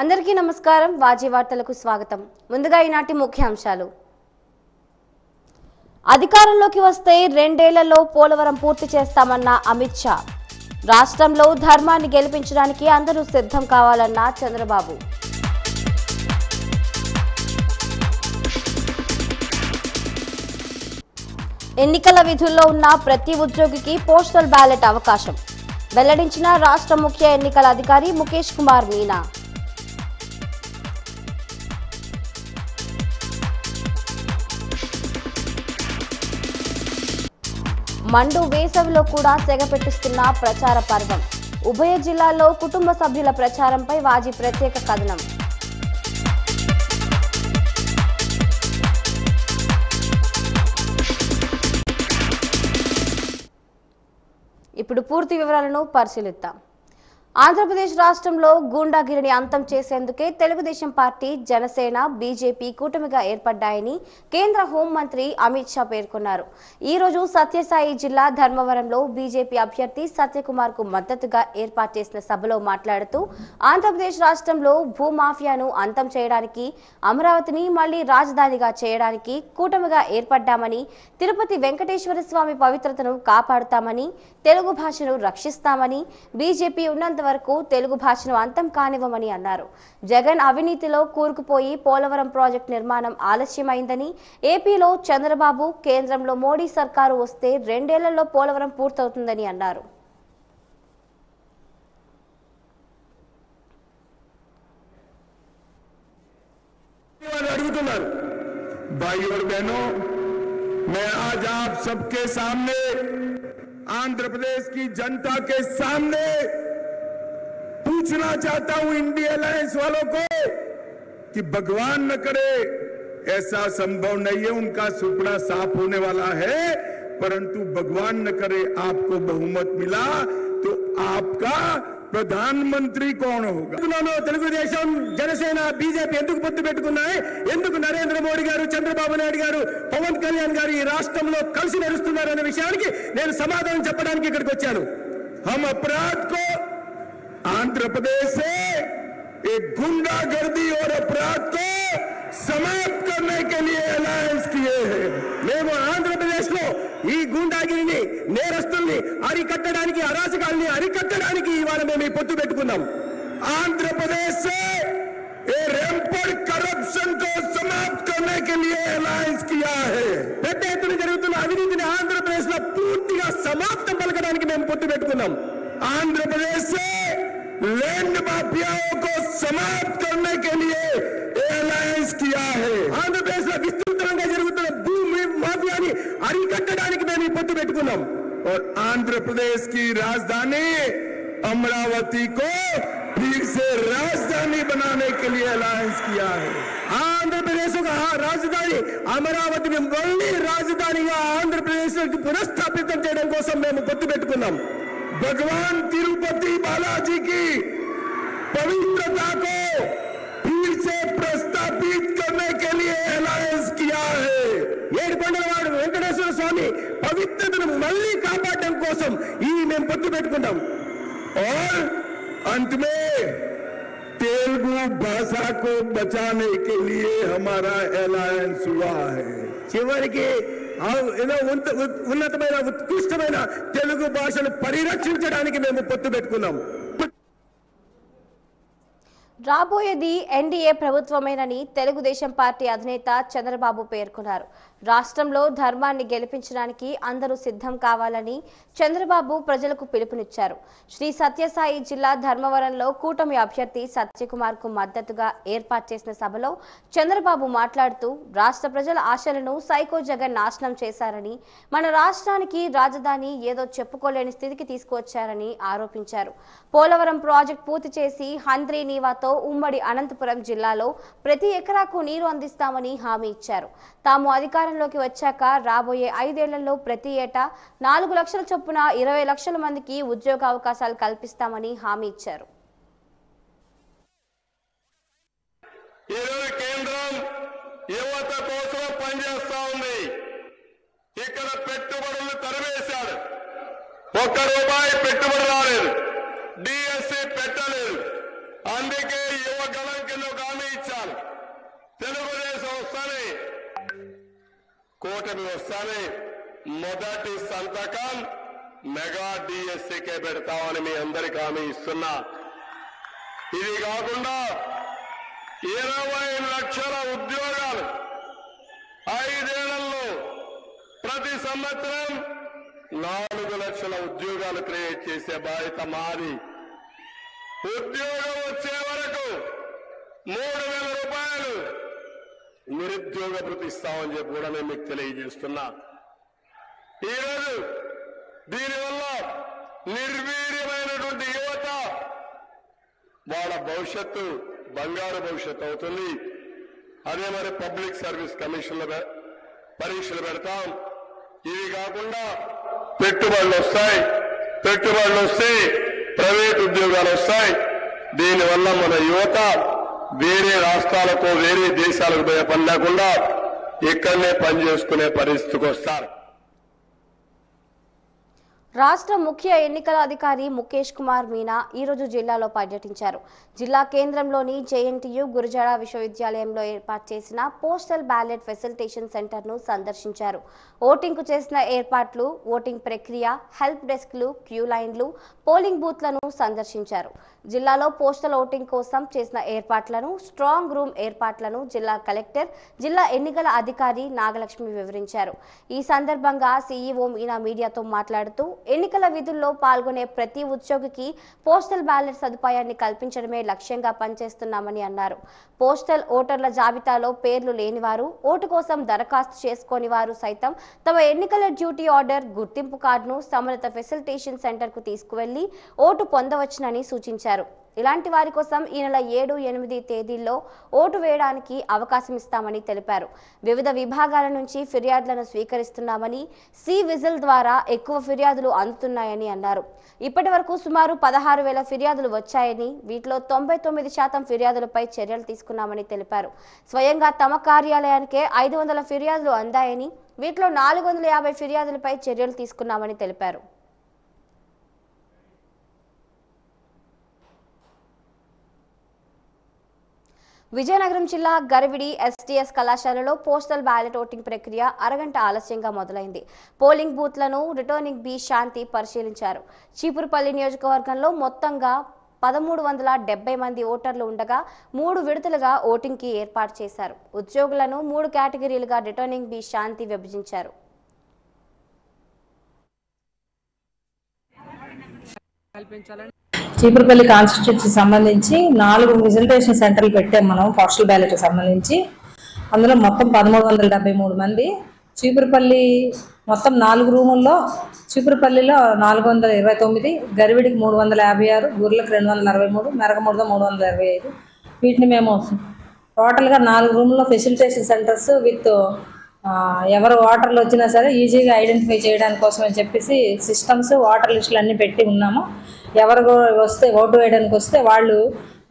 అందరికీ నమస్కారం వాజీ వార్తలకు స్వాగతం ముందుగా ఈనాటి ముఖ్యాంశాలు అధికారంలోకి వస్తే 2 ఏళ్లలో పోలవరం పూర్తి చేస్తామన్న అమిత్ షా రాష్ట్రంలో ధర్మాన్ని గెలిపించడానికి అందరూ సిద్ధం కావాలన్న చంద్రబాబు ఎన్నికల విధుల్లో ఉన్న ప్రతి ఉద్యోగికి పోస్టల్ బ్యాలెట్ అవకాశం వెల్లడించిన రాష్ట్ర ముఖ్య ఎన్నికల అధికారి ముఖేష్ కుమార్ మీనా మండు వేసవిలో కూడా సెగపెట్టిస్తున్న ప్రచార పర్వం ఉభయ జిల్లాల్లో కుటుంబ సభ్యుల ప్రచారంపై వాజీ ప్రత్యేక కథనం ఇప్పుడు పూర్తి వివరాలను పరిశీలిద్దాం ఆంధ్రప్రదేశ్ రాష్ట్రంలో గూండాగిరిని అంతం చేసేందుకే తెలుగుదేశం పార్టీ జనసేన బీజేపీ కూటమిగా ఏర్పడ్డాయని కేంద్ర హోంమంత్రి అమిత్ షా పేర్కొన్నారు. ఈ రోజు సత్యసాయి జిల్లా ధర్మవరంలో బీజేపీ అభ్యర్థి సత్యకుమార్ కు మద్దతుగా ఏర్పాటు చేసిన సభలో మాట్లాడుతూ ఆంధ్రప్రదేశ్ రాష్ట్రంలో భూమాఫియాను అంతం చేయడానికి అమరావతిని మళ్లీ రాజధానిగా చేయడానికి కూటమిగా ఏర్పడ్డామని తిరుపతి వెంకటేశ్వర స్వామి పవిత్రతను కాపాడుతామని తెలుగు భాషను రక్షిస్తామని బీజేపీ ఉన్నంత వరకు తెలుగు భాషను అంతం కానివ్వమని అన్నారు. జగన్ అవినీతిలో కూరుకుపోయి పోలవరం ప్రాజెక్టు నిర్మాణం ఆలస్యమైందని ఏపీలో చంద్రబాబు కేంద్రంలో మోడీ సర్కారు వస్తే 2 ఏళ్లలో పోలవరం పూర్తవుతుందని అన్నారు. भाई और बहनों, मैं आज आप सबके सामने आंध्र प्रदेश की जनता के सामने पूछना चाहता हूं इंडिया अलायंस वालों को कि भगवान न करे, ऐसा संभव नहीं है, उनका सुपना साफ होने वाला है, परंतु भगवान न करे आपको बहुमत मिला तो आपका ప్రధానమంత్రి कौन होगा? తెలుగుదేశం జనసేన బీజేపీ ఎందుకు పొత్తు పెట్టుకున్నాయి? ఎందుకు నరేంద్ర మోడీ గారు, చంద్రబాబు నాయుడు గారు, పవన్ కళ్యాణ్ గారు ఈ రాష్ట్రంలో కలిసి నడుస్తున్నారు అనే విషయానికి నేను సమాధానం చెప్పడానికి ఇక్కడికి వచ్చాను. हम अपराध को आंध्र प्रदेश से एक गुंडागर्दी और अपराध को समाप्त करने के लिए अलायंस किए हैं. మేము ఆంధ్రప్రదేశ్ లో ఈ గుండాగిరిని, నేరస్తుల్ని అరికట్టడానికి, అరాచకాల్ని అరికట్టడానికి ఇవాళ మేము ఈ పొత్తు పెట్టుకున్నాం. ఆంధ్రప్రదేశ్ से रैंपड करप्शन को समाप्त करने के लिए अलायंस किया है. పెద్ద ఎత్తున జరుగుతున్న అవినీతిని ఆంధ్రప్రదేశ్ లో పూర్తిగా సమాప్తం పలకడానికి మేము పొత్తు పెట్టుకున్నాం. ఆంధ్రప్రదేశ్ से लैंड माफियाओं को समाप्त करने के लिए अलायंस किया है. ఆంధ్రప్రదేశ్ లో విస్తృతంగా జరుగుతున్న భూమి మాఫియాని అరికట్టడానికి మేము ఈ పొత్తు పెట్టుకున్నాం. और आंध्र प्रदेश की राजधानी अमरावती को फिर से राजधानी बनाने के लिए अलायंस किया है. ఆంధ్రప్రదేశ్ రాజధాని అమరావతిని మళ్ళీ రాజధానిగా ఆంధ్రప్రదేశ్ పునఃస్థాపితం చేయడం కోసం మేము పొత్తు పెట్టుకున్నాం. भगवान तिरुपति बालाजी की पवित्रता को फिर से प्रस्तापित करने के लिए अलायंस किया है. ఏడుకొండలవాడు వెంకటేశ్వర స్వామి పవిత్రతను మళ్ళీ కాపాడడం కోసం ఈ మేము పొత్తు పెట్టుకున్నాం. और अंत में तेलुगु भाषा को बचाने के लिए हमारा अलायंस हुआ है. చివరికి ఉన్నతమైన ఉత్కృష్టమైన తెలుగు భాషను పరిరక్షించడానికి మేము పొత్తు పెట్టుకున్నాం. రాబోయేది ఎన్డీఏ ప్రభుత్వమేనని తెలుగుదేశం పార్టీ అధినేత చంద్రబాబు పేర్కొన్నారు. రాష్ట్రంలో ధర్మాన్ని గెలిపించడానికి అందరూ సిద్ధం కావాలని చంద్రబాబు ప్రజలకు పిలుపునిచ్చారు. శ్రీ సత్యసాయి జిల్లా ధర్మవరంలో కూటమి అభ్యర్థి సత్యకుమార్ కు మద్దతుగా ఏర్పాటు చేసిన సభలో చంద్రబాబు మాట్లాడుతూ రాష్ట్ర ప్రజల ఆశలను సైకో జగన్ నాశనం చేశారని, మన రాష్ట్రానికి రాజధాని ఏదో చెప్పుకోలేని స్థితికి తీసుకువచ్చారని ఆరోపించారు. పోలవరం ప్రాజెక్టు పూర్తి చేసి హంద్రీ నీవాతో ఉమ్మడి అనంతపురం జిల్లాలో ప్రతి ఎకరాకు నీరు అందిస్తామని హామీ ఇచ్చారు. తాము అధికారంలోకి వచ్చాక రాబోయే 5 ఏళ్లలో ప్రతి ఏటా 4 లక్షల చొప్పున 20 లక్షల మందికి ఉద్యోగ అవకాశాలు కల్పిస్తామని హామీ ఇచ్చారు. కేంద్రం యువత కోసం పనిచేస్తా ఉంది. ఇక్కడ పెట్టుబడులు తరివేశాడు. ఒక్క రూపాయి పెట్టుబడి రాలేదు. డిఎస్సి పెట్టలేదు. అందుకే యువగలం కింద ఒక హామీ ఇచ్చాను. తెలుగుదేశం వస్తానే, కూటమి వస్తానే మొదటి సంతకం మెగా డిఎస్సీకే పెడతామని మీ అందరికీ హామీ ఇస్తున్నా. ఇది కాకుండా 20 లక్షల ఉద్యోగాలు 5 ఏళ్లలో ప్రతి సంవత్సరం 4 లక్షల ఉద్యోగాలు క్రియేట్ చేసే బాధ్యత మాది. ఉద్యోగం వచ్చే వరకు 3,000 రూపాయలు నిరుద్యోగ భృతి ఇస్తామని చెప్పి కూడా నేను మీకు తెలియజేస్తున్నా. ఈరోజు దీనివల్ల నిర్వీర్యమైనటువంటి యువత వాళ్ళ భవిష్యత్తు బంగారు భవిష్యత్తు అవుతుంది. అదే మరి పబ్లిక్ సర్వీస్ కమిషన్ల పరీక్షలు పెడతాం. ఇవి కాకుండా పెట్టుబడులు వస్తాయి. పెట్టుబడులు వస్తే ప్రైవేట్ ఉద్యోగాలు వస్తాయి. దీనివల్ల మన యువత వేరే రాష్ట్రాలకు వేరే దేశాలకు పోయే పని లేకుండా ఇక్కడనే పనిచేసుకునే పరిస్థితికి వస్తారు. రాష్ట్ర ముఖ్య ఎన్నికల అధికారి ముఖేష్ కుమార్ మీనా ఈరోజు జిల్లాలో పర్యటించారు. జిల్లా కేంద్రంలోని జేఎన్టీయు గురుజాడ విశ్వవిద్యాలయంలో ఏర్పాటు చేసిన పోస్టల్ బ్యాలెట్ ఫెసిలిటేషన్ సెంటర్ను సందర్శించారు. ఓటింగ్కు చేసిన ఏర్పాట్లు, ఓటింగ్ ప్రక్రియ, హెల్ప్ డెస్క్లు, క్యూ లైన్లు, పోలింగ్ బూత్లను సందర్శించారు. జిల్లాలో పోస్టల్ ఓటింగ్ కోసం చేసిన ఏర్పాట్లను, స్ట్రాంగ్ రూమ్ ఏర్పాట్లను జిల్లా కలెక్టర్, జిల్లా ఎన్నికల అధికారి నాగలక్ష్మి వివరించారు. ఈ సందర్భంగా సీఈఓ మీనా మీడియాతో మాట్లాడుతూ ఎన్నికల విధుల్లో పాల్గొనే ప్రతి ఉద్యోగికి పోస్టల్ బ్యాలెట్ సదుపాయాన్ని కల్పించడమే లక్ష్యంగా పనిచేస్తున్నామని అన్నారు. పోస్టల్ ఓటర్ల జాబితాలో పేర్లు లేనివారు, ఓటు కోసం దరఖాస్తు చేసుకోని వారు సైతం తమ ఎన్నికల డ్యూటీ ఆర్డర్, గుర్తింపు కార్డును సంబంధిత ఫెసిలిటేషన్ సెంటర్కు తీసుకువెళ్లి ఓటు పొందవచ్చునని సూచించారు. ఇలాంటి వారి కోసం ఈ నెల 7, 8 తేదీల్లో ఓటు వేయడానికి అవకాశం ఇస్తామని తెలిపారు. వివిధ విభాగాల నుంచి ఫిర్యాదులను స్వీకరిస్తున్నామని, సి విజిల్ ద్వారా ఎక్కువ ఫిర్యాదులు అందుతున్నాయని అన్నారు. ఇప్పటి వరకు సుమారు 16,000 ఫిర్యాదులు వచ్చాయని, వీటిలో 99% ఫిర్యాదులపై చర్యలు తీసుకున్నామని తెలిపారు. స్వయంగా తమ కార్యాలయానికే 500 ఫిర్యాదులు అందాయని, వీటిలో 450 ఫిర్యాదులపై చర్యలు తీసుకున్నామని తెలిపారు. విజయనగరం జిల్లా గరివిడి ఎస్టీఎస్ కళాశాలలో పోస్టల్ బ్యాలెట్ ఓటింగ్ ప్రక్రియ అరగంట ఆలస్యంగా మొదలైంది. పోలింగ్ బూత్లను రిటర్నింగ్ బి శాంతి పరిశీలించారు. చీపురుపల్లి నియోజకవర్గంలో మొత్తంగా 1,370 మంది ఓటర్లు ఉండగా 3 విడతలుగా ఓటింగ్కి ఏర్పాటు చేశారు. ఉద్యోగులను 3 కేటగిరీలుగా రిటర్నింగ్ బి శాంతి విభజించారు. చీపురుపల్లి కాన్స్టిట్యూన్సీ సంబంధించి 4 విజిటేషన్ సెంటర్లు పెట్టాం మనం పోస్టల్ బ్యాలెట్ సంబంధించి. అందులో మొత్తం 1,373 మంది. చీపురుపల్లి మొత్తం 4 రూముల్లో చీపురుపల్లిలో 429, గరివిడికి 356, గుర్లకు 263, మెరగముడిలో 325. వీటిని మేము టోటల్గా 4 రూముల్లో ఫెసిలిటేషన్ సెంటర్స్ విత్ ఎవరు ఓటర్లు వచ్చినా సరే ఈజీగా ఐడెంటిఫై చేయడానికి కోసం అని చెప్పేసి సిస్టమ్స్, ఓటర్ లిస్టులు అన్నీ పెట్టి ఉన్నాము. ఎవరు వస్తే ఓటు వేయడానికి వస్తే వాళ్ళు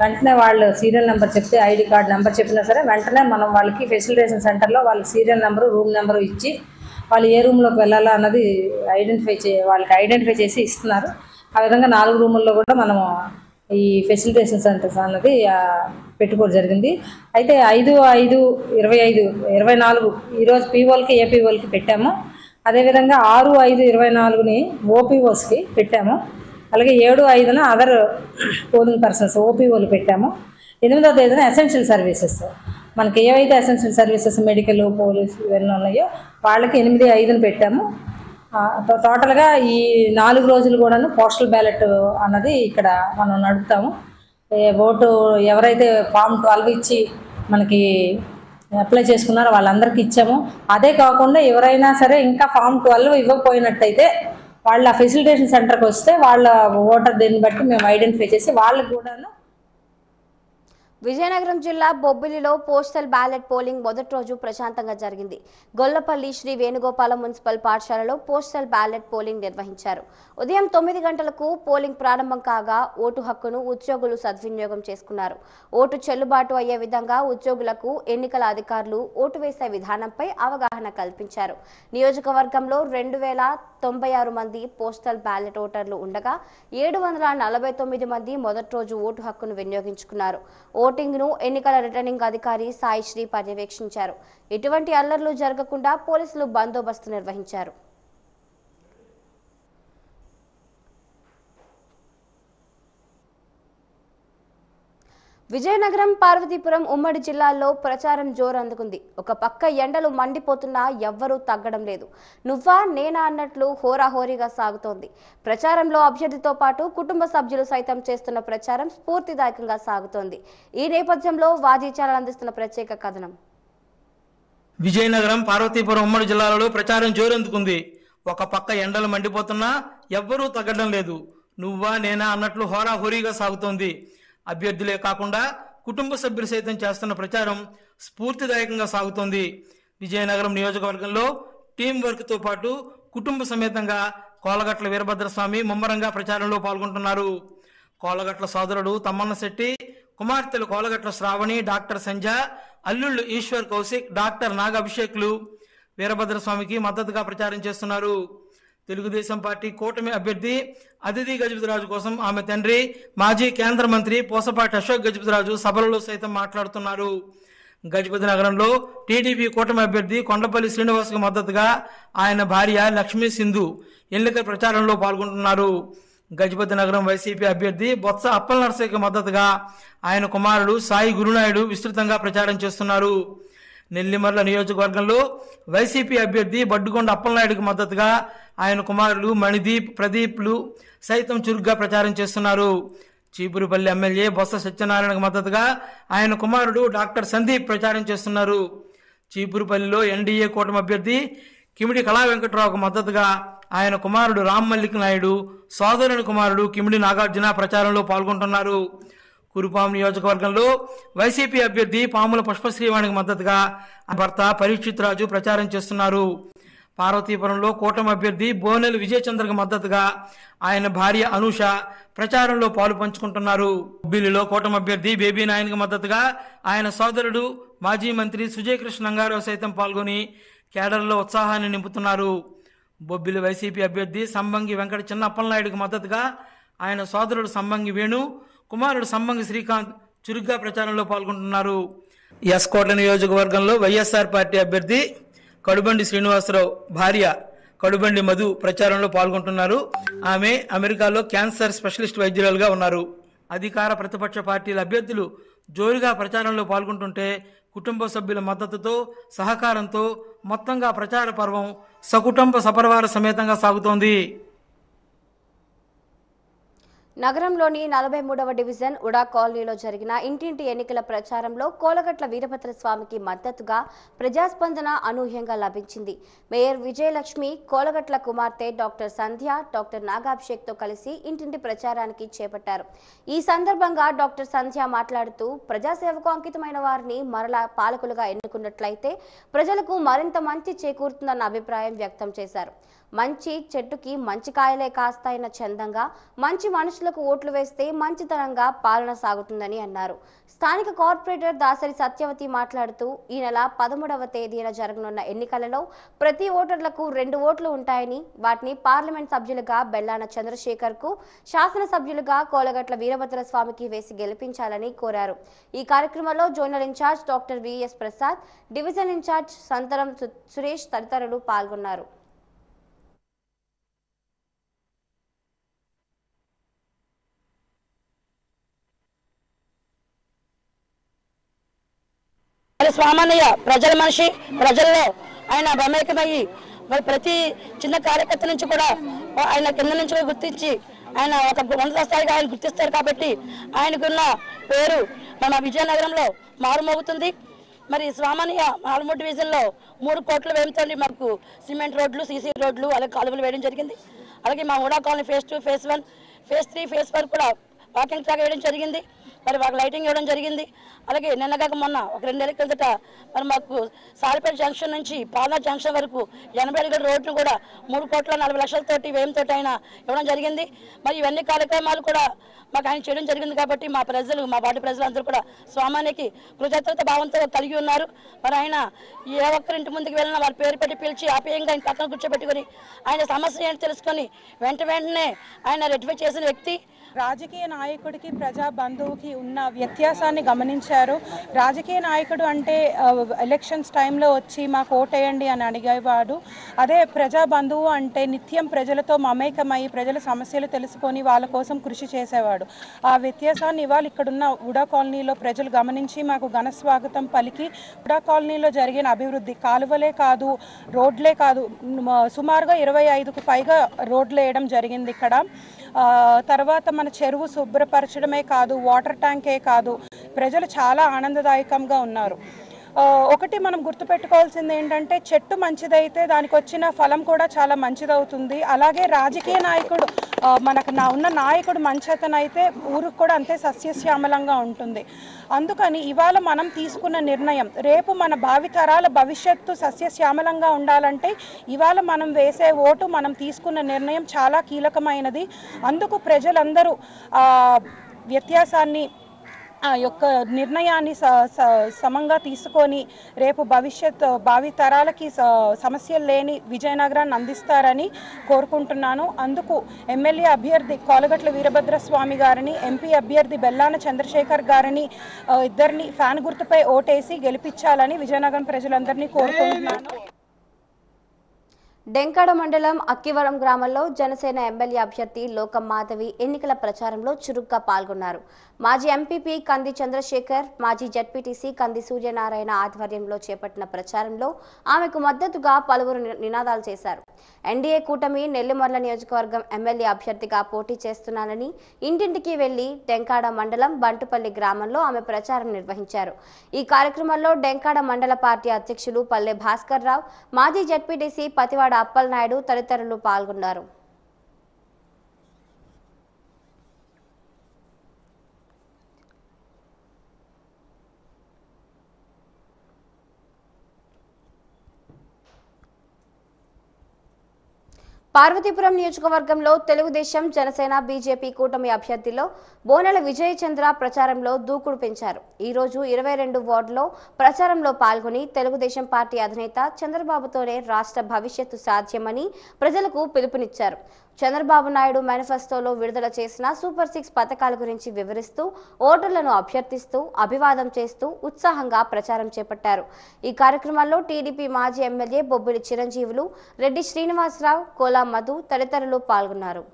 వెంటనే వాళ్ళు సీరియల్ నెంబర్ చెప్తే, ఐడి కార్డ్ నెంబర్ చెప్పినా సరే వెంటనే మనం వాళ్ళకి ఫెసిలిటేషన్ సెంటర్లో వాళ్ళకి సీరియల్ నెంబరు, రూమ్ నెంబరు ఇచ్చి వాళ్ళు ఏ రూమ్లోకి వెళ్ళాలా అన్నది వాళ్ళకి ఐడెంటిఫై చేసి ఇస్తున్నారు. ఆ విధంగా 4 రూముల్లో కూడా మనము ఈ ఫెసిలిటేషన్ సెంటర్స్ అన్నది పెట్టుకోవడం జరిగింది. అయితే 5/5/25, 24 ఈరోజు పీఓలకి, ఏపీఓలకి పెట్టాము. అదేవిధంగా 6/5/24ని ఓపీఓస్కి పెట్టాము. అలాగే 7/5న అదర్ పోలింగ్ పర్సన్స్ ఓపీఓలు పెట్టాము. 8వ తేదీన ఎసెన్షియల్ సర్వీసెస్ మనకి ఏవైతే ఎసెన్షియల్ సర్వీసెస్ మెడికల్, పోలీస్ ఇవన్నీ ఉన్నాయో వాళ్ళకి 8/5ని పెట్టాము. టోటల్గా ఈ 4 రోజులు కూడాను పోస్టల్ బ్యాలెట్ అన్నది ఇక్కడ మనం నడుపుతాము. ఓటు ఎవరైతే ఫామ్ 12 ఇచ్చి మనకి అప్లై చేసుకున్నారో వాళ్ళందరికీ ఇచ్చాము. అదే కాకుండా ఎవరైనా సరే ఇంకా ఫామ్ 12 ఇవ్వకపోయినట్టయితే వాళ్ళ ఫెసిలిటేషన్ సెంటర్కి వస్తే వాళ్ళ ఓటర్ దీన్ని బట్టి మేము ఐడెంటిఫై చేసి వాళ్ళకి కూడాను. విజయనగరం జిల్లా బొబ్బిలిలో పోస్టల్ బ్యాలెట్ పోలింగ్ మొదటి రోజు ప్రశాంతంగా జరిగింది. గొల్లపల్లి శ్రీ వేణుగోపాల మున్సిపల్ పాఠశాలలో పోస్టల్ బ్యాలెట్ పోలింగ్ నిర్వహించారు. ఉదయం 9 గంటలకు పోలింగ్ ప్రారంభం కాగా ఓటు హక్కును ఉద్యోగులు సద్వినియోగం చేసుకున్నారు. ఓటు చెల్లుబాటు అయ్యే విధంగా ఉద్యోగులకు ఎన్నికల అధికారులు ఓటు వేసే విధానంపై అవగాహన కల్పించారు. నియోజకవర్గంలో 2096 మంది పోస్టల్ బ్యాలెట్ ఓటర్లు ఉండగా 749 మంది మొదటి రోజు ఓటు హక్కును వినియోగించుకున్నారు. ఓటింగ్ ను ఎన్నికల రిటర్నింగ్ అధికారి సాయి శ్రీ పర్యవేక్షించారు. ఎటువంటి అల్లర్లు జరగకుండా పోలీసులు బందోబస్తు నిర్వహించారు. విజయనగరం, పార్వతీపురం ఉమ్మడి జిల్లాల్లో ప్రచారం జోరందుకుంది. ఒక పక్క ఎండలు మండిపోతున్నా ఎవ్వరూ తగ్గడం లేదు. నువ్వా నేనా అన్నట్లు హోరాహోరీగా సాగుతోంది. ప్రచారంలో అభ్యర్థితో పాటు కుటుంబ సభ్యులు సైతం చేస్తున్న ప్రచారం స్ఫూర్తిదాయకంగా సాగుతోంది. ఈ నేపథ్యంలో వాజీ ఛానల్ అందిస్తున్న ప్రత్యేక కథనం. విజయనగరం, పార్వతీపురం ఉమ్మడి జిల్లాలలో ప్రచారం జోరందుకుంది. ఒక పక్క ఎండలు మండిపోతున్నా ఎవ్వరూ తగ్గడం లేదు. నువ్వా నేనా అన్నట్లు హోరాహోరీగా సాగుతోంది. అభ్యర్థులే కాకుండా కుటుంబ సభ్యులు సైతం చేస్తున్న ప్రచారం స్ఫూర్తిదాయకంగా సాగుతోంది. విజయనగరం నియోజకవర్గంలో టీం వర్క్తో పాటు కుటుంబ సమేతంగా కోలగట్ల వీరభద్రస్వామి ముమ్మరంగా ప్రచారంలో పాల్గొంటున్నారు. కోలగట్ల సోదరుడు తమ్మన్న శెట్టి, కుమార్తెలు కోలగట్ల శ్రావణి, డాక్టర్ సంజ, అల్లుళ్ళు ఈశ్వర్ కౌశిక్, డాక్టర్ నాగ అభిషేక్లు వీరభద్రస్వామికి మద్దతుగా ప్రచారం చేస్తున్నారు. తెలుగుదేశం పార్టీ కూటమి అభ్యర్థి అదితి గజపతిరాజు కోసం ఆమె తండ్రి మాజీ కేంద్ర మంత్రి పూసపాటి అశోక్ గజపతిరాజు సభలలో సైతం మాట్లాడుతున్నారు. గజపతి నగరంలో టీడీపీ కూటమి అభ్యర్థి కొండపల్లి శ్రీనివాస్కు మద్దతుగా ఆయన భార్య లక్ష్మీ సింధు ఎన్నికల ప్రచారంలో పాల్గొంటున్నారు. గజపతి నగరం వైసీపీ అభ్యర్థి బొత్స అప్పలనరసయ్యకు మద్దతుగా ఆయన కుమారుడు సాయి గురునాయుడు విస్తృతంగా ప్రచారం చేస్తున్నారు. నెల్లిమర్ల నియోజకవర్గంలో వైసీపీ అభ్యర్థి బడ్డుకొండ అప్పలనాయుడుకు మద్దతుగా ఆయన కుమారులు మణిదీప్, ప్రదీప్లు సైతం చురుగ్గా ప్రచారం చేస్తున్నారు. చీపురుపల్లి ఎమ్మెల్యే బొత్స సత్యనారాయణకు మద్దతుగా ఆయన కుమారుడు డాక్టర్ సందీప్ ప్రచారం చేస్తున్నారు. చీపురుపల్లిలో ఎన్డీఏ కూటమి అభ్యర్థి కిమిడి కళా వెంకట్రావుకు మద్దతుగా ఆయన కుమారుడు రామ్ మల్లిక్ నాయుడు, సోదరుని కుమారుడు కిమిడి నాగార్జున ప్రచారంలో పాల్గొంటున్నారు. కురుపాం నియోజకవర్గంలో వైసీపీ అభ్యర్థి పాముల పుష్పశ్రీవాణికి మద్దతుగా భర్త పరీక్షిత్ రాజు ప్రచారం చేస్తున్నారు. పార్వతీపురంలో కూటమి అభ్యర్థి బోనెల విజయచంద్రకు మద్దతుగా ఆయన భార్య అనూష ప్రచారంలో పాలు పంచుకుంటున్నారు. బొబ్బిలిలో కూటమి అభ్యర్థి బేబీ నాయన్కి మద్దతుగా ఆయన సోదరుడు మాజీ మంత్రి సుజయకృష్ణ నంగారావు సైతం పాల్గొని కేడర్లో ఉత్సాహాన్ని నింపుతున్నారు. బొబ్బిలి వైసీపీ అభ్యర్థి సంబంగి వెంకట చిన్న అప్పలనాయుడికి మద్దతుగా ఆయన సోదరుడు సంబంగి వేణు, కుమారుడు సంబంగి శ్రీకాంత్ చురుగ్గా ప్రచారంలో పాల్గొంటున్నారు. ఎస్కోట నియోజకవర్గంలో వైఎస్ఆర్ పార్టీ అభ్యర్థి కడుబండి శ్రీనివాసరావు భార్య కడుబండి మధు ప్రచారంలో పాల్గొంటున్నారు. ఆమె అమెరికాలో క్యాన్సర్ స్పెషలిస్ట్ వైద్యురాలుగా ఉన్నారు. అధికార ప్రతిపక్ష పార్టీల అభ్యర్థులు జోరుగా ప్రచారంలో పాల్గొంటుంటే కుటుంబ సభ్యుల మద్దతుతో, సహకారంతో మొత్తంగా ప్రచార పర్వం సకుటుంబ సపరివార సమేతంగా సాగుతోంది. నగరంలోని 43వ డివిజన్ ఉడా కాలనీలో జరిగిన ఇంటింటి ఎన్నికల ప్రచారంలో కోలగట్ల వీరభద్రస్వామికి మద్దతుగా ప్రజాస్పందన అనూహ్యంగా లభించింది. మేయర్ విజయలక్ష్మి కోలగట్ల కుమార్తె డాక్టర్ సంధ్య, డాక్టర్ నాగాభిషేక్తో కలిసి ఇంటింటి ప్రచారానికి చేపట్టారు. ఈ సందర్భంగా డాక్టర్ సంధ్య మాట్లాడుతూ ప్రజాసేవకు అంకితమైన వారిని మరలా పాలకులుగా ఎన్నుకున్నట్లయితే ప్రజలకు మరింత మంచి చేకూరుతుందన్న అభిప్రాయం వ్యక్తం చేశారు. మంచి చెట్టుకి మంచి కాయలే కాస్తాయన్న చందంగా మంచి మనుషులకు ఓట్లు వేస్తే మంచితనంగా పాలన సాగుతుందని అన్నారు. స్థానిక కార్పొరేటర్ దాసరి సత్యవతి మాట్లాడుతూ ఈ నెల 13వ తేదీన జరగనున్న ఎన్నికలలో ప్రతి ఓటర్లకు 2 ఓట్లు ఉంటాయని, వాటిని పార్లమెంట్ సభ్యులుగా బెల్లాన చంద్రశేఖర్కు, శాసనసభ్యులుగా కోలగట్ల వీరభద్రస్వామికి వేసి గెలిపించాలని కోరారు. ఈ కార్యక్రమంలో zonal incharge doctor VS Prasad, division incharge Santaram Suresh తదితరులు పాల్గొన్నారు. స్వామన్నయ్య ప్రజల మనిషి, ప్రజల్లో ఆయన మమేకమయ్యి మరి ప్రతి చిన్న కార్యకర్త నుంచి కూడా ఆయన కింద నుంచి గుర్తించి ఆయన ఒక ఉన్నత స్థాయిగా ఆయన గుర్తిస్తారు. కాబట్టి ఆయనకున్న పేరు మన విజయనగరంలో మారుమోగుతుంది. మరి స్వామన్నయ్య 43 డివిజన్లో 3 కోట్ల వ్యయంతో మాకు సిమెంట్ రోడ్లు, సీసీ రోడ్లు, అలాగే కాలువలు వేయడం జరిగింది. అలాగే మా UDA colony phase 2, phase 1, phase 3, phase 4 కూడా వాకింగ్ ట్రాక్ వేయడం జరిగింది. మరి మాకు లైటింగ్ ఇవ్వడం జరిగింది. అలాగే నిన్నగాక మొన్న ఒక 2 నెలల కిందట మరి మాకు సారిపేట జంక్షన్ నుంచి పాలనా జంక్షన్ వరకు 80 అడుగుల రోడ్ను కూడా 3,40,00,000 వ్యయంతో ఆయన ఇవ్వడం జరిగింది. మరి ఇవన్నీ కార్యక్రమాలు కూడా మాకు ఆయన చేయడం జరిగింది. కాబట్టి మా వార్డు ప్రజలందరూ కూడా స్వామానికి కృతజ్ఞత భావంతో కలిగి ఉన్నారు. మరి ఆయన ఏ ఒక్కరింటి ముందుకు వెళ్ళినా వారి పేరు పెట్టి పిలిచి ఆప్యాయంగా ఆయన పక్కన కూర్చోబెట్టుకుని ఆయన సమస్య ఏంటి తెలుసుకొని వెంటనే ఆయన రెక్టిఫై చేసిన వ్యక్తి. రాజకీయ నాయకుడికి ప్రజా బంధువుకి ఉన్న వ్యత్యాసాన్ని గమనించారు. రాజకీయ నాయకుడు అంటే ఎలక్షన్స్ టైంలో వచ్చి మాకు ఓటేయండి అని అడిగేవాడు. అదే ప్రజా బంధువు అంటే నిత్యం ప్రజలతో మమేకమై ప్రజల సమస్యలు తెలుసుకొని వాళ్ళ కోసం కృషి చేసేవాడు. ఆ వ్యత్యాసాన్ని ఇవాళ ఇక్కడున్న ఉడా కాలనీలో ప్రజలు గమనించి మాకు ఘన స్వాగతం పలికి ఉడా కాలనీలో జరిగిన అభివృద్ధి కాలువలే కాదు, రోడ్లే కాదు, సుమారుగా 25కు పైగా రోడ్లు వేయడం జరిగింది ఇక్కడ. తర్వాత మన చెరువు శుభ్రపరచడమే కాదు, వాటర్ ట్యాంకే కాదు, ప్రజలు చాలా ఆనందదాయకంగా ఉన్నారు. ఒకటి మనం గుర్తుపెట్టుకోవాల్సింది ఏంటంటే చెట్టు మంచిదైతే దానికి వచ్చిన ఫలం కూడా చాలా మంచిదవుతుంది. అలాగే రాజకీయ నాయకుడు ఉన్న నాయకుడు మంచితనైతే ఊరికి కూడా అంతే సస్యశ్యామలంగా ఉంటుంది. అందుకని ఇవాళ మనం తీసుకున్న నిర్ణయం రేపు మన భావితరాల భవిష్యత్తు సస్యశ్యామలంగా ఉండాలంటే ఇవాళ మనం వేసే ఓటు, మనం తీసుకున్న నిర్ణయం చాలా కీలకమైనది. అందుకు ప్రజలందరూ వ్యత్యాసాన్ని ఆ యొక్క నిర్ణయాన్ని సమంగా తీసుకొని రేపు భావి తరాలకి సమస్యలు లేని విజయనగరాన్ని అందిస్తారని కోరుకుంటున్నాను. అందుకు ఎమ్మెల్యే అభ్యర్థి కోలగట్ల వీరభద్రస్వామి గారిని, ఎంపీ అభ్యర్థి బెల్లాన చంద్రశేఖర్ గారిని ఇద్దరిని ఫ్యాన్ గుర్తుపై ఓటేసి గెలిపించాలని విజయనగరం ప్రజలందరినీ కోరుకుంటున్నాను. డెంకాడ మండలం అక్కివరం గ్రామంలో జనసేన ఎమ్మెల్యే అభ్యర్థి లోకం మాధవి ఎన్నికల ప్రచారంలో చురుగ్గా పాల్గొన్నారు. మాజీ ఎంపీపీ కంది చంద్రశేఖర్, మాజీ జడ్పీటీసీ కంది సూర్యనారాయణ ఆధ్వర్యంలో చేపట్టిన ప్రచారంలో ఆమెకు మద్దతుగా పలువురు నినాదాలు చేశారు. ఎన్డీఏ కూటమి నెల్లిమర్ల నియోజకవర్గం ఎమ్మెల్యే అభ్యర్థిగా పోటీ చేస్తున్నానని ఇంటింటికి వెళ్లి డెంకాడ మండలం బంటుపల్లి గ్రామంలో ఆమె ప్రచారం నిర్వహించారు. ఈ కార్యక్రమంలో డెంకాడ మండల పార్టీ అధ్యక్షులు పల్లె భాస్కర్ రావు, మాజీ జడ్పీటీసీ పతివాడ అప్పలనాయుడు తదితరులు పాల్గొన్నారు. పార్వతీపురం నియోజకవర్గంలో తెలుగుదేశం, జనసేన, బీజేపీ కూటమి అభ్యర్థిలో బోనెల విజయచంద్ర ప్రచారంలో దూకుడు పెంచారు. ఈ రోజు 22 వార్డులో ప్రచారంలో పాల్గొని తెలుగుదేశం పార్టీ అధినేత చంద్రబాబుతోనే రాష్ట్ర భవిష్యత్తు సాధ్యమని ప్రజలకు పిలుపునిచ్చారు. చంద్రబాబు నాయుడు మేనిఫెస్టోలో విడుదల చేసిన సూపర్ 6 పథకాల గురించి వివరిస్తూ ఓటర్లను అభ్యర్థిస్తూ అభివాదం చేస్తూ ఉత్సాహంగా ప్రచారం చేపట్టారు. ఈ కార్యక్రమంలో టీడీపీ మాజీ ఎమ్మెల్యే బొబ్బిలి చిరంజీవులు, రెడ్డి శ్రీనివాసరావు, కోలా మధు తదితరులు పాల్గొన్నారు.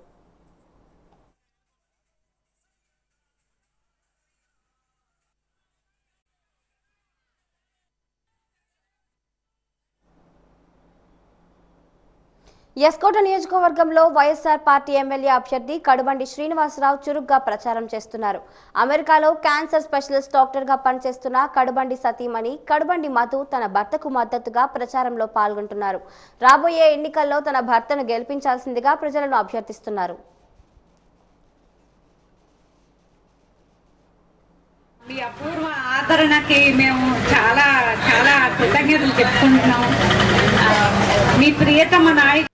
ఎస్కోట నియోజకవర్గంలో వైఎస్ఆర్ పార్టీ ఎమ్మెల్యే అభ్యర్థి కడుబండి శ్రీనివాసరావు చురుగ్గా ప్రచారం చేస్తున్నారు. అమెరికాలో క్యాన్సర్ స్పెషలిస్ట్ డాక్టర్గా పనిచేస్తున్న కడుబండి సతీమణి కడుబండి మధు తన భర్తకు మద్దతుగా ప్రచారంలో పాల్గొంటున్నారు. రాబోయే ఎన్నికల్లో తన భర్తను గెలిపించాల్సిందిగా ప్రజలను అభ్యర్థిస్తున్నారు. మీ అపూర్వ ఆదరణకి మేము చాలా చాలా కృతజ్ఞతలు చెప్పుకుంటున్నాం. మీ ప్రియతమ నాయకుడు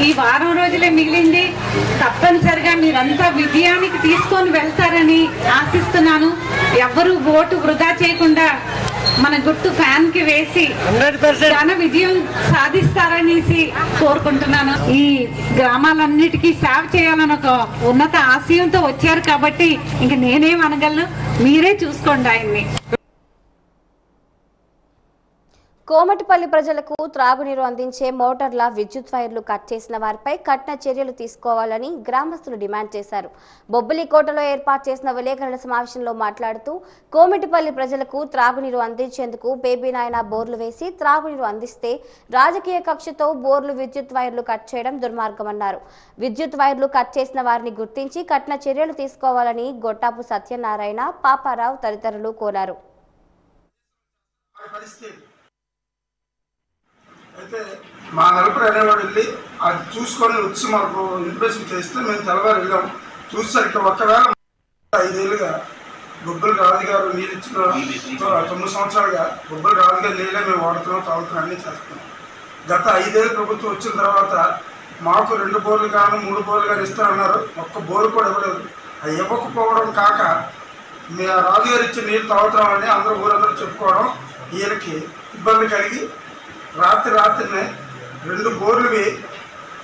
ఈ వారం రోజులే మిగిలింది. తప్పనిసరిగా మీరంతా విజయానికి తీసుకొని వెళ్తారని ఆశిస్తున్నాను. ఎవ్వరూ ఓటు వృధా చేయకుండా మన గుర్తు ఫ్యాన్ కి వేసి ఘన విజయం సాధిస్తారనేసి కోరుకుంటున్నాను. ఈ గ్రామాలన్నిటికీ సేవ చేయాలని ఒక ఉన్నత ఆశయంతో వచ్చారు కాబట్టి ఇంక నేనేం అనగలను, మీరే చూసుకోండి ఆయన్ని. కోమటిపల్లి ప్రజలకు త్రాగునీరు అందించే మోటార్ల విద్యుత్ వైర్లు కట్ చేసిన వారిపై కఠిన చర్యలు తీసుకోవాలని గ్రామస్తులు డిమాండ్ చేశారు. బొబ్బిలికోటలో ఏర్పాటు చేసిన విలేకరుల సమావేశంలో మాట్లాడుతూ కోమటిపల్లి ప్రజలకు త్రాగునీరు అందించేందుకు బేబీ నాయన బోర్లు వేసి త్రాగునీరు అందిస్తే రాజకీయ కక్షతో బోర్లు విద్యుత్ వైర్లు కట్ చేయడం దుర్మార్గమన్నారు. విద్యుత్ వైర్లు కట్ చేసిన వారిని గుర్తించి కఠిన చర్యలు తీసుకోవాలని గొట్టాపు సత్యనారాయణ, పాపారావు తదితరులు కోరారు. అయితే మా నలుగురు అనేవాడు వెళ్ళి అది చూసుకొని వచ్చి మాకు ఇన్ఫర్మేషన్ చేస్తే మేము తెల్లవారు వెళ్ళాం. చూసేసరికి ఒకవేళ 5 ఏళ్ళుగా గుబ్బల రాజు గారు నీళ్ళు ఇచ్చిన 9 సంవత్సరాలుగా గుబ్బల రాజు గారు నీళ్ళే మేము వాడుతున్నాం, తాగుతున్నాం, అన్నీ చేస్తున్నాం. గత 5 ఏళ్ళ ప్రభుత్వం వచ్చిన తర్వాత మాకు 2 బోర్లు కానీ 3 బోర్లు కానీ ఇస్తారన్నారు. ఒక్క బోరు కూడా ఇవ్వలేదు. అది ఇవ్వకపోవడం కాక మీ రాజుగారు ఇచ్చిన నీళ్ళు తాగుతున్నామని ఊరందరూ చెప్పుకోవడం ఈయనకి ఇబ్బంది కలిగి రాత్రినే 2 బోర్లువి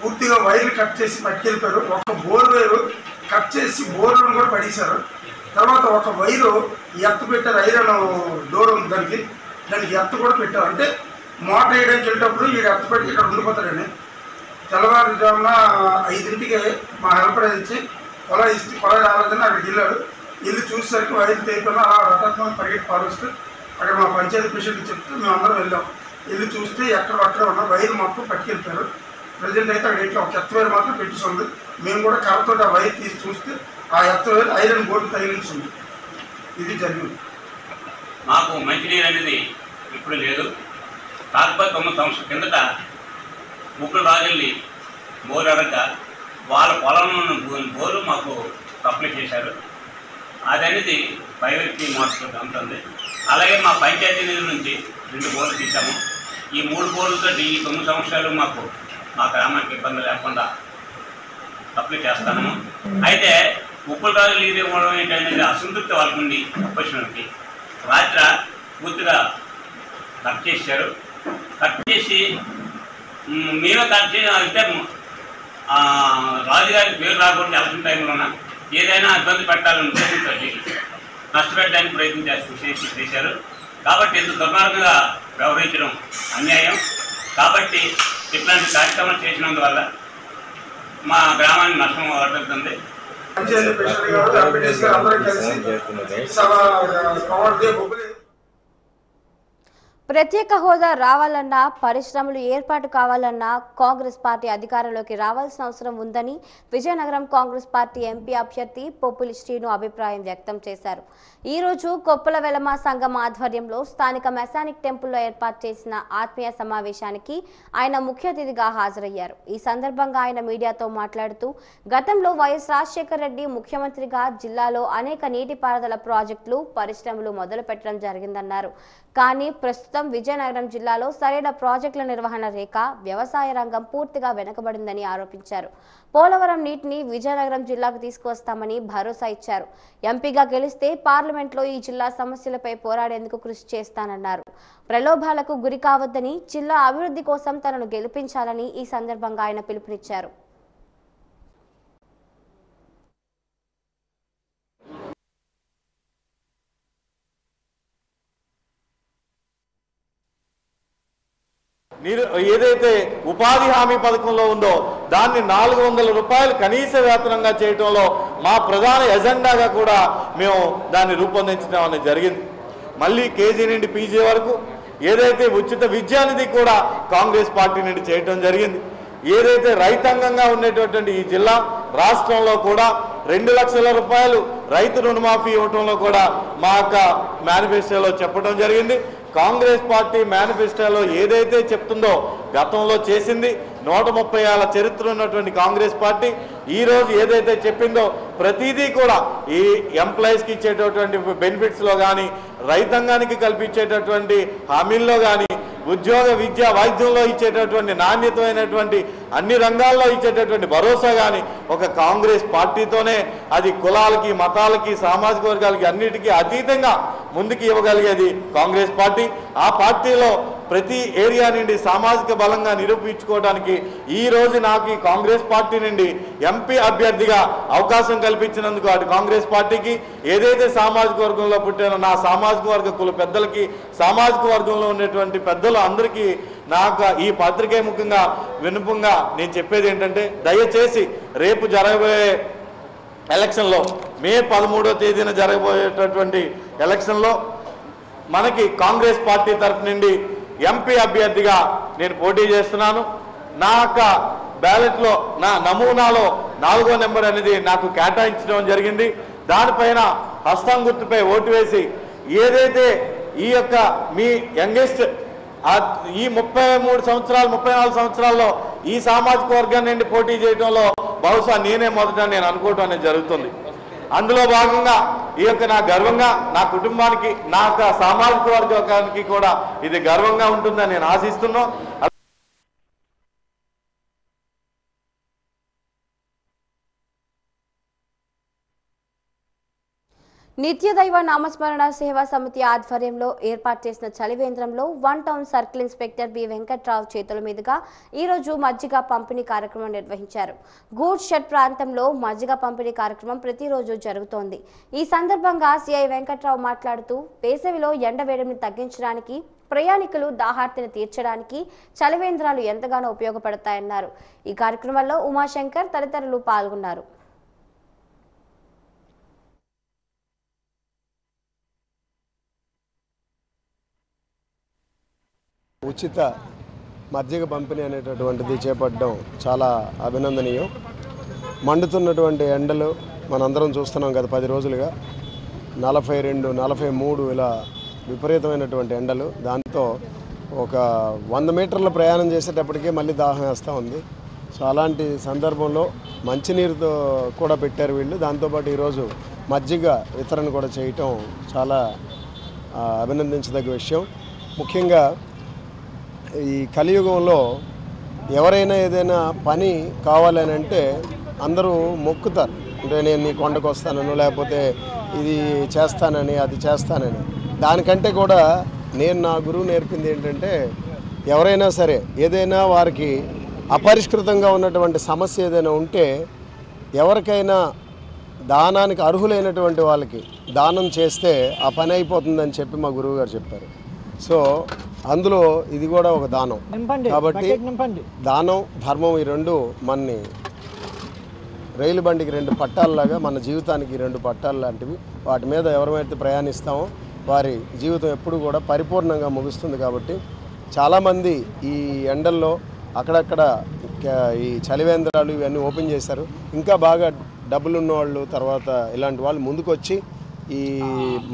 పూర్తిగా వైర్లు కట్ చేసి పట్టుకెళ్ళిపోయారు. ఒక బోర్ వైరు కట్ చేసి బోర్లను కూడా పడేశారు. తర్వాత ఒక వైరు ఎత్తు పెట్టారు, ఐరన్ డోర్ ఉంది దానికి ఎత్తు కూడా పెట్టారు. అంటే మోటార్ వేయడానికి వెళ్ళేటప్పుడు వీడు ఎత్తు పెట్టి ఇక్కడ ఉండిపోతాడని. తెల్లవారుజామున 5ంటికి మా హెల్పర్ ఇచ్చి పొలం రాలేదని అక్కడికి వెళ్ళాడు. వెళ్ళి చూసేసరికి వైరు తెగిపోయినా అలా రథాత్మక పరిగెట్టి పారుస్తూ అక్కడ మా పంచాయతీ ప్రెసిడెంట్ చెప్తే మేము అందరం వెళ్ళాం. వెళ్ళి చూస్తే అక్కడే ఉన్న వైరు మొత్తం పట్టుకెళ్ళిపోయారు. ప్రజెంట్ అయితే అక్కడ ఇట్లా ఒక ఎత్తు వైరు మాత్రం పెట్టిస్తుంది. మేము కూడా కర్రతో ఆ వైర్ తీసి చూస్తే ఆ ఎత్తు వైరు ఐరన్ బోర్డు తగిలించింది. ఇది జరిగింది. మాకు మంచినీరు అనేది ఇప్పుడు లేదు. కాకపోతే 9 సంవత్సరాల కిందట ముగ్గురు రాజుల్ని బోరు అడగ వాళ్ళ పొలంలో ఉన్న బోరు మాకు సప్లై చేశారు. అదనేది పైవెత్తి మోటార్ ఉంటుంది. అలాగే మా పంచాయతీ నిధుల నుంచి 2 బోర్లు తీసాము. ఈ 3 బోర్లతో ఈ 9 సంవత్సరాలు మాకు మా గ్రామానికి ఇబ్బంది లేకుండా సప్లై చేస్తాము. అయితే ఉప్పుల రాజు నీరు ఇవ్వడం ఏంటనేది అసంతృప్తి వాళ్ళకుండి వచ్చినకి రాత్రి పూర్తిగా కట్ చేశారు. కట్ చేసి మేమే కట్ చేసి అంటే రాజుగారికి పేరు రాకుండా ఎలక్షన్ టైంలోన ఏదైనా ఇబ్బంది పెట్టాలని ఉద్దేశంతో నష్టపెట్టడానికి ప్రయత్నం చేశారు. కాబట్టి ఇంత దుర్మార్గంగా వ్యవహరించడం అన్యాయం. కాబట్టి ఇట్లాంటి కార్యక్రమాలు చేసినందువల్ల మా గ్రామానికి నష్టం జరుగుతుంది. ప్రత్యేక హోదా రావాలన్నా పరిశ్రమలు ఏర్పాటు కావాలన్నా కాంగ్రెస్ పార్టీ అధికారంలోకి రావాల్సిన అవసరం ఉందని విజయనగరం కాంగ్రెస్ పార్టీ ఎంపీ అభ్యర్థి పొప్పులి శ్రీను అభిప్రాయం వ్యక్తం చేశారు. ఈ రోజు కొప్పల వెలమ సంఘం ఆధ్వర్యంలో స్థానిక మెసానిక్ టెంపుల్లో ఏర్పాటు చేసిన ఆత్మీయ సమావేశానికి ఆయన ముఖ్య అతిథిగా హాజరయ్యారు. ఈ సందర్భంగా ఆయన మీడియాతో మాట్లాడుతూ గతంలో వైఎస్ రాజశేఖర రెడ్డి ముఖ్యమంత్రిగా జిల్లాలో అనేక నీటిపారుదల ప్రాజెక్టులు పరిశ్రమలు మొదలు పెట్టడం జరిగిందన్నారు. కానీ ప్రస్తుతం విజయనగరం జిల్లాలో సరైన ప్రాజెక్టుల నిర్వహణ లేక వ్యవసాయ రంగం పూర్తిగా వెనుకబడిందని ఆరోపించారు. పోలవరం నీటిని విజయనగరం జిల్లాకు తీసుకువస్తామని భరోసా ఇచ్చారు. ఎంపీగా గెలిస్తే పార్లమెంట్లో ఈ జిల్లా సమస్యలపై పోరాడేందుకు కృషి చేస్తానన్నారు. ప్రలోభాలకు గురి కావద్దని, జిల్లా అభివృద్ధి కోసం తనను గెలిపించాలని ఈ సందర్భంగా ఆయన పిలుపునిచ్చారు. ఏదైతే ఉపాధి హామీ పథకంలో ఉందో దాన్ని 400 రూపాయలు కనీస వేతనంగా చేయడంలో మా ప్రధాన ఎజెండాగా కూడా మేము దాన్ని రూపొందించడం అనేది జరిగింది. మళ్ళీ కేజీ నుండి పీజీ వరకు ఏదైతే ఉచిత విద్యానిధి కూడా కాంగ్రెస్ పార్టీ నుండి చేయడం జరిగింది. ఏదైతే రైతాంగంగా ఉండేటటువంటి ఈ జిల్లా రాష్ట్రంలో కూడా 2 లక్షల రూపాయలు రైతు రుణమాఫీ ఇవ్వడంలో కూడా మా యొక్క మేనిఫెస్టోలో చెప్పడం జరిగింది. కాంగ్రెస్ పార్టీ మేనిఫెస్టోలో ఏదైతే చెప్తుందో గతంలో చేసింది. 130 ఏళ్ల చరిత్ర ఉన్నటువంటి కాంగ్రెస్ పార్టీ ఈరోజు ఏదైతే చెప్పిందో ప్రతిదీ కూడా ఈ ఎంప్లాయీస్కి ఇచ్చేటటువంటి బెనిఫిట్స్లో కానీ, రైతాంగానికి కల్పించేటటువంటి హామీల్లో కానీ, ఉద్యోగ విద్య వైద్యంలో ఇచ్చేటటువంటి నాణ్యతమైనటువంటి అన్ని రంగాల్లో ఇచ్చేటటువంటి భరోసా కానీ ఒక కాంగ్రెస్ పార్టీతోనే అది కులాలకి, మతాలకి, సామాజిక వర్గాలకి అన్నిటికీ అతీతంగా ముందుకు ఇవ్వగలిగేది కాంగ్రెస్ పార్టీ. ఆ పార్టీలో ప్రతి ఏరియా నుండి సామాజిక బలంగా నిరూపించుకోవడానికి ఈ రోజు నాకు ఈ కాంగ్రెస్ పార్టీ నుండి ఎంపీ అభ్యర్థిగా అవకాశం కల్పించినందుకు అటు కాంగ్రెస్ పార్టీకి, ఏదైతే సామాజిక వర్గంలో పుట్టానో నా సామాజిక వర్గ కుల పెద్దలకి, సామాజిక వర్గంలో ఉన్నటువంటి పెద్దలు అందరికీ నాకు ఈ పత్రికే ముఖ్యంగా వినుపంగా నేను చెప్పేది ఏంటంటే దయచేసి రేపు జరగబోయే ఎలక్షన్లో మే 13వ తేదీన జరగబోయేటటువంటి ఎలక్షన్లో మనకి కాంగ్రెస్ పార్టీ తరఫు నుండి ఎంపీ అభ్యర్థిగా నేను పోటీ చేస్తున్నాను. నా యొక్క బ్యాలెట్లో నా నమూనాలో 4వ నెంబర్ అనేది నాకు కేటాయించడం జరిగింది. దానిపైన హస్తం గుర్తుపై ఓటు వేసి ఏదైతే ఈ యొక్క మీ యంగెస్ట్ ఈ 33 సంవత్సరాలు 34 సంవత్సరాల్లో ఈ సామాజిక వర్గం నుండి పోటీ చేయడంలో బహుశా నేనే మొదట నేను అనుకోవటం అనేది జరుగుతుంది. అందులో భాగంగా ఈ యొక్క నా గర్వంగా నా కుటుంబానికి నా సామాజిక వర్గానికి కూడా ఇది గర్వంగా ఉంటుందని నేను ఆశిస్తున్నాను. నిత్యదైవ నామస్మరణ సేవా సమితి ఆధ్వర్యంలో ఏర్పాటు చేసిన చలివేంద్రంలో 1 town circle inspector B Venkatrao చేతుల మీదుగా ఈరోజు మజ్జిగ పంపిణీ కార్యక్రమం నిర్వహించారు. గూడ్ షెడ్ ప్రాంతంలో మజ్జిగ పంపిణీ కార్యక్రమం ప్రతిరోజు జరుగుతోంది. ఈ సందర్భంగా సిఐ వెంకట్రావు మాట్లాడుతూ వేసవిలో ఎండవేడిని తగ్గించడానికి ప్రయాణికులు దాహార్తిని తీర్చడానికి చలివేంద్రాలు ఎంతగానో ఉపయోగపడతాయన్నారు. ఈ కార్యక్రమంలో ఉమాశంకర్ తదితరులు పాల్గొన్నారు. ఉచిత మజ్జిగ పంపిణీ అనేటటువంటిది చేపట్టడం చాలా అభినందనీయం. మండుతున్నటువంటి ఎండలు మనందరం చూస్తున్నాం గత 10 రోజులుగా 42, 43 ఇలా విపరీతమైనటువంటి ఎండలు. దాంతో ఒక 100 మీటర్ల ప్రయాణం చేసేటప్పటికే మళ్ళీ దాహం వేస్తూ ఉంది. సో అలాంటి సందర్భంలో మంచినీరుతో కూడా పెట్టారు వీళ్ళు. దాంతోపాటు ఈరోజు మజ్జిగ వితరణ కూడా చేయటం చాలా అభినందించదగ్గ విషయం. ముఖ్యంగా ఈ కలియుగంలో ఎవరైనా ఏదైనా పని కావాలని అంటే అందరూ మొక్కుతారు. అంటే నేను నీ కొండకు వస్తానను, లేకపోతే ఇది చేస్తానని, అది చేస్తానని. దానికంటే కూడా నేను నా గురువు నేర్పింది ఏంటంటే ఎవరైనా సరే ఏదైనా వారికి అపరిష్కృతంగా ఉన్నటువంటి సమస్య ఏదైనా ఉంటే ఎవరికైనా దానానికి అర్హులైనటువంటి వాళ్ళకి దానం చేస్తే ఆ పని అయిపోతుందని చెప్పి మా గురువు గారు చెప్పారు. సో అందులో ఇది కూడా ఒక దానం. కాబట్టి దానం, ధర్మం ఈ రెండు మనని రైలు బండికి 2 పట్టాలలాగా మన జీవితానికి 2 పట్టాలు లాంటివి. వాటి మీద ఎవరైతే ప్రయాణిస్తామో వారి జీవితం ఎప్పుడు కూడా పరిపూర్ణంగా ముగుస్తుంది. కాబట్టి చాలామంది ఈ ఎండల్లో అక్కడక్కడ ఈ చలివేంద్రాలు ఇవన్నీ ఓపెన్ చేశారు. ఇంకా బాగా డబ్బులు ఉన్నవాళ్ళు తర్వాత ఇలాంటి వాళ్ళు ముందుకొచ్చి ఈ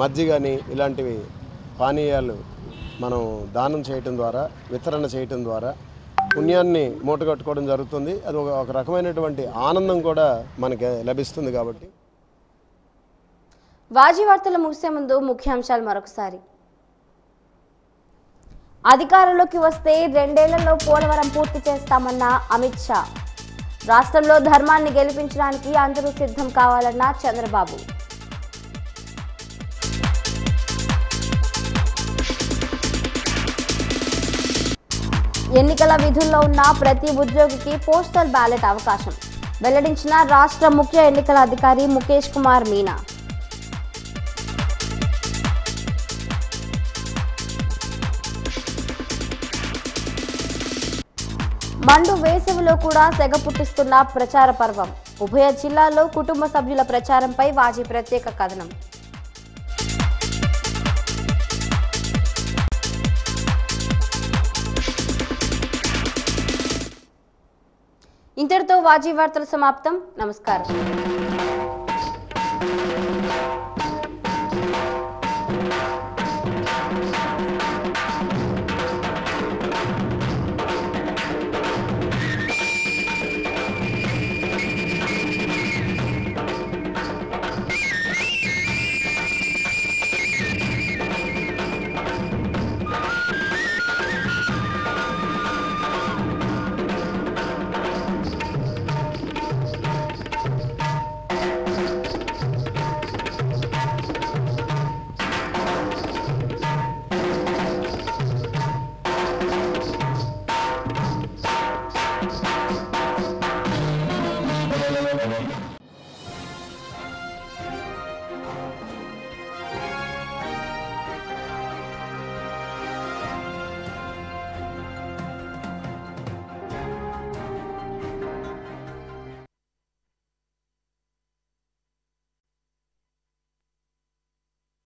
మజ్జిగని ఇలాంటివి పానీయాలు మనం దానం చేయటం ద్వారా, వితరణ చేయటం ద్వారా పుణ్యాన్ని మూటగట్టుకోవడం జరుగుతుంది. అది ఒక రకమైనటువంటి ఆనందం కూడా మనకి లభిస్తుంది. కాబట్టి వాజీ వార్తలు ముగిసే ముందు ముఖ్యాంశాలు మరొకసారి. అధికారంలోకి వస్తే 2 ఏళ్లలో పోలవరం పూర్తి చేస్తామన్న అమిత్ షా. రాష్ట్రంలో ధర్మాన్ని గెలిపించడానికి అందరూ సిద్ధం కావాలన్న చంద్రబాబు. ఎన్నికల విధుల్లో ఉన్న ప్రతి ఉద్యోగికి పోస్టల్ బ్యాలెట్ అవకాశం వెల్లడించిన రాష్ట్ర ముఖ్య ఎన్నికల అధికారి ముఖేష్ కుమార్ మీనా. మండు వేసవిలో కూడా సెగ పుట్టిస్తున్న ప్రచార పర్వం. ఉభయ జిల్లాల్లో కుటుంబ సభ్యుల ప్రచారంపై వాజీ ప్రత్యేక కథనం. ఇంతటితో వాజీ వార్తలు సమాప్తం. నమస్కారం.